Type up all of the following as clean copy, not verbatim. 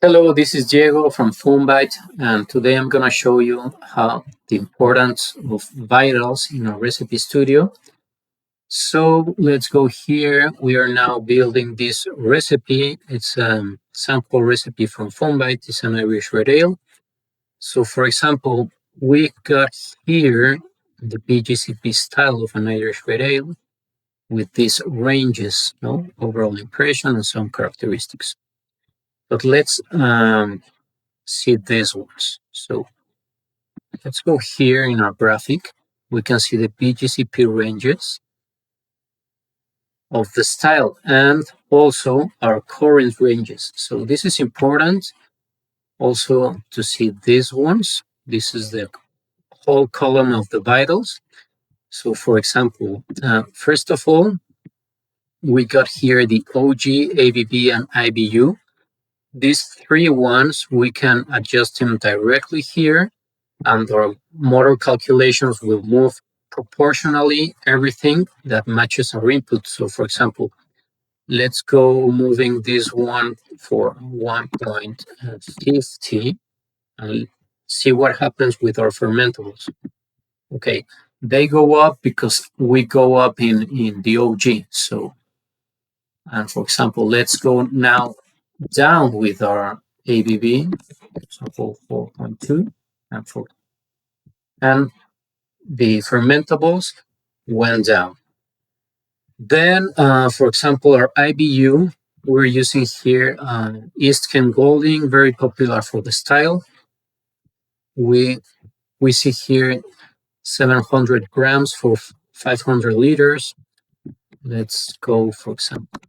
Hello, this is Diego from Foambyte, and today I'm going to show you how the importance of vitals in our recipe studio. So let's go here. We are now building this recipe. It's a sample recipe from Foambyte. It's an Irish red ale. So for example, we got here the BGCP style of an Irish red ale with these ranges, overall impression and some characteristics. But let's see these ones. So let's go here in our graphic. We can see the BGCP ranges of the style and also our current ranges. So this is important also to see these ones. This is the whole column of the vitals. So for example, first of all, we got here the OG, ABB, and IBU. These three ones, we can adjust them directly here, and our motor calculations will move proportionally everything that matches our input. So for example, let's go moving this one for 1.50 and see what happens with our fermentables. Okay, they go up because we go up in the OG. So, and for example, let's go now down with our ABB, for example, 4.2 and 4. And the fermentables went down. Then, for example, our IBU, we're using here East Kent Golding, very popular for the style. We see here 700 grams for 500 liters. Let's go, for example,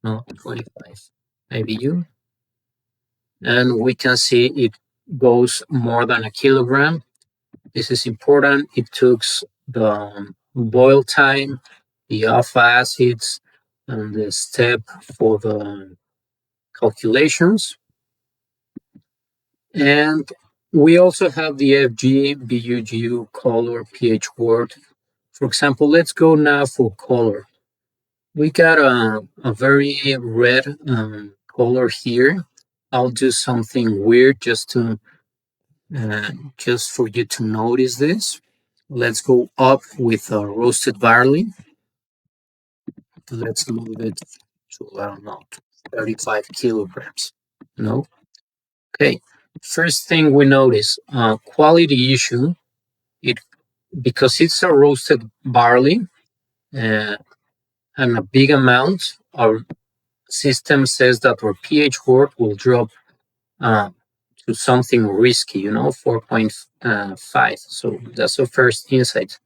25 IBU. And we can see it goes more than a kilogram. This is important. It took the boil time, the alpha acids, and the step for the calculations. And we also have the FG, BUGU, color, pH word. For example, let's go now for color. We got a very red color here. I'll do something weird just for you to notice this. Let's go up with roasted barley. Let's move it to, I don't know, 35 kilograms. Okay. First thing we notice, quality issue. Because it's a roasted barley and a big amount, our system says that our pH word will drop to something risky, 4.5. So that's the first insight.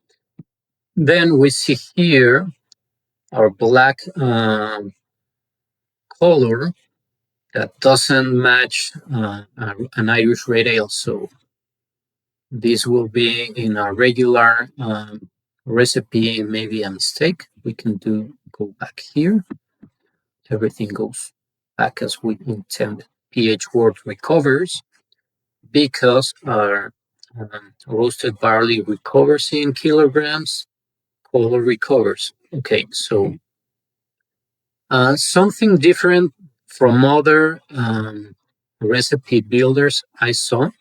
Then we see here our black color that doesn't match an Irish red ale. So this will be in a regular recipe, maybe a mistake. We can go back here. Everything goes back as we intend. pH word recovers because our roasted barley recovers in kilograms, color recovers. Okay, so something different from other recipe builders I saw.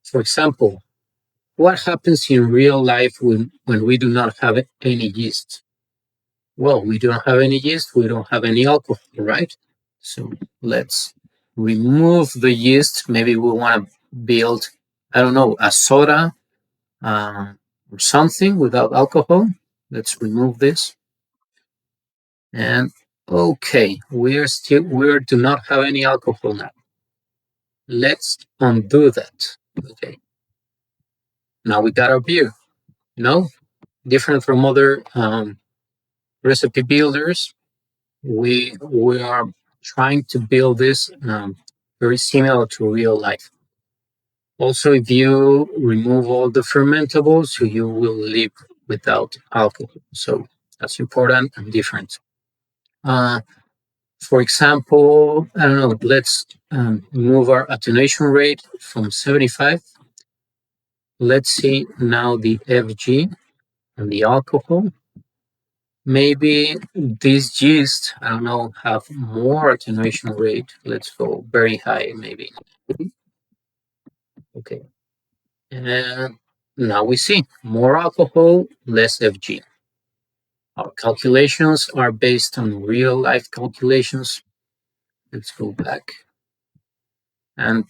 For example, what happens in real life when we do not have any yeast? Well, we don't have any yeast, we don't have any alcohol, right? So let's remove the yeast. Maybe we want to build, I don't know, a soda or something without alcohol. Let's remove this. And okay, we do not have any alcohol now. Let's undo that. Okay. Now we got our beer. Different from other recipe builders, we are trying to build this very similar to real life. Also, if you remove all the fermentables, you will live without alcohol. So that's important and different. For example, I don't know, let's move our attenuation rate from 75. Let's see now the FG and the alcohol. maybe this gist, I don't know, have more attenuation rate. Let's go very high, maybe. Okay. And now we see more alcohol, less FG. Our calculations are based on real life calculations. Let's go back. And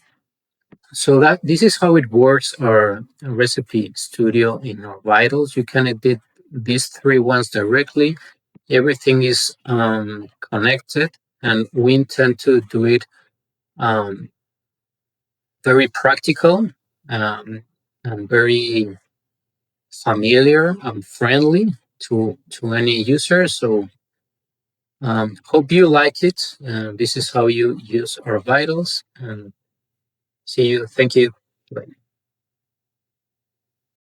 so that this is how it works, our recipe studio in our vitals. You can edit these three ones directly. Everything is connected, and we intend to do it very practical and very familiar and friendly to any user. So hope you like it. This is how you use our vitals. And see you. Thank you. Bye.